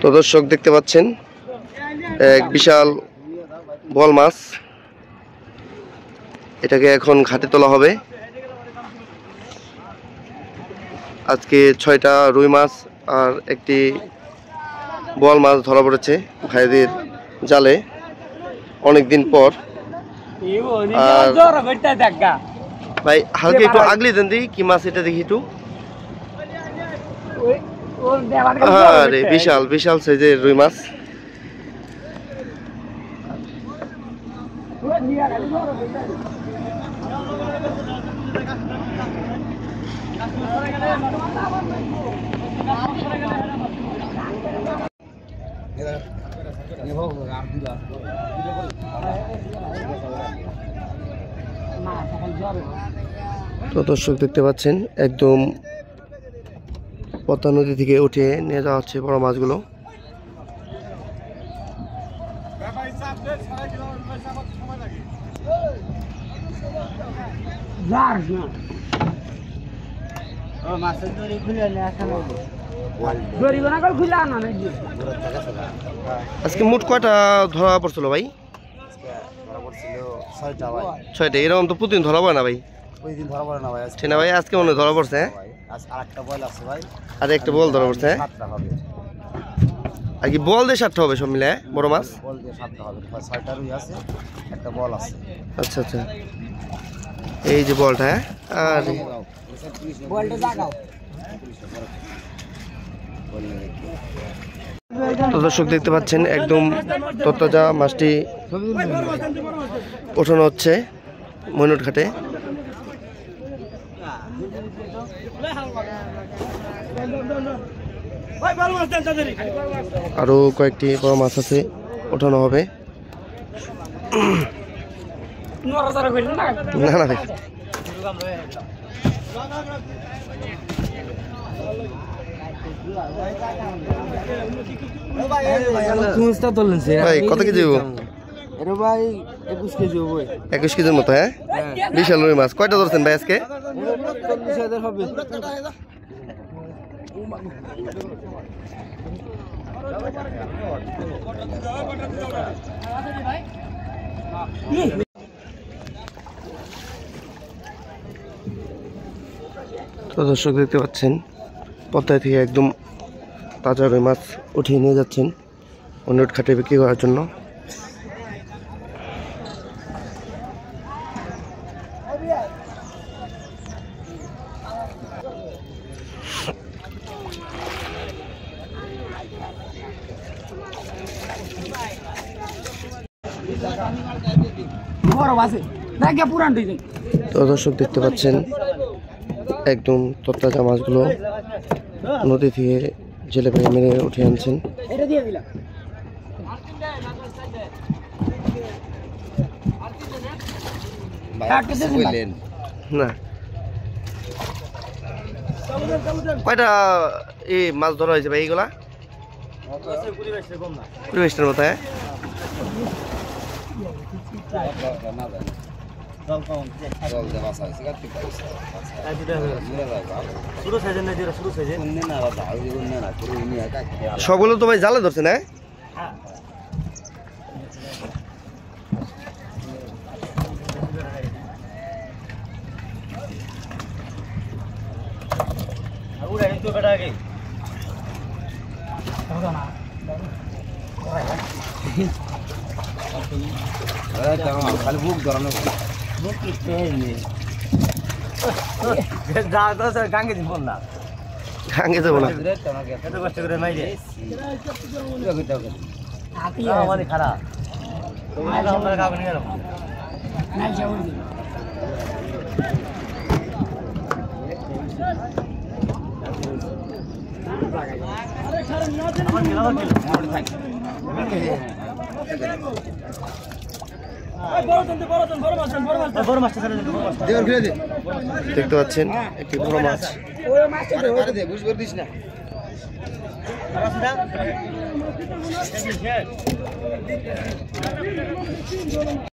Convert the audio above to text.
তো দর্শক দেখতে পাচ্ছেন এক বিশাল বোয়াল মাছ, এটাকে এখন ঘাটে তোলা হবে। আজকে 6টা রুই মাছ আর একটি বোয়াল মাছ ধরা পড়েছে ভাইদের জালে অনেকদিন পর। আর ভাই হালকা একটু আগলি দেন দেখি কি মাছ এটা, দেখি একটু। আরে বিশাল বিশাল সাইজের রুই মাছ। তো দর্শক দেখতে পাচ্ছেন একদম পদ্মা নদী থেকে উঠিয়ে নিয়ে যাওয়া হচ্ছে বড় মাছগুলো। আজকে মোট কয়টা ধরা পড়ছিল ভাই? 6টা। এরকম তো প্রতিদিন ধরা পড়ে না ভাই? ঠিক না ভাই, আজকে মনে হয় ধরা পড়ছে। আর একটা বল ধরা পড়ছে। আর কি বল দিয়ে 7টা হবে সব মিলে বড় মাছ? আচ্ছা আচ্ছা, এই যে বলটা। আর তো দর্শক দেখতে পাচ্ছেন একদম তরতাজা মাছটি ওঠানো হচ্ছে ময়নট ঘাটে। আরো কয়েকটি বড় মাছ আছে, ওঠানো হবে। না না ভাই, ভাই কত কেজি? ভাই 21 কেজি হবে। 21 কেজির মতো। হ্যাঁ, বিশাল রুই মাছ। কয়টা ধরছেন ভাই আজকে? 40,000 হবে। তো দর্শক দেখতে পাচ্ছেন পদ্মা থেকে একদম তাজা রুই মাছ উঠিয়ে নিয়ে যাচ্ছেন ময়নট ঘাটে বিক্রি করার জন্য। তো দর্শক দেখতে পাচ্ছেন একদম তরতাজা মাছগুলো নদী থেকে জেলে ভাই মেরে উঠে আনছেন। না কয়টা এই মাছ ধরা হয়েছে ভাই? এইগুলা 20টার মতো। হ্যাঁ, সবগুলো তো ভাই জালে ধরছে না? খালি বুক ধরানো গাঙ্গে দিব না, গাঙ্গে যাবো না। এত কষ্ট করে মাইরে আমাদের খারাপ দেখতে পাচ্ছেন একটি বড় মাছ।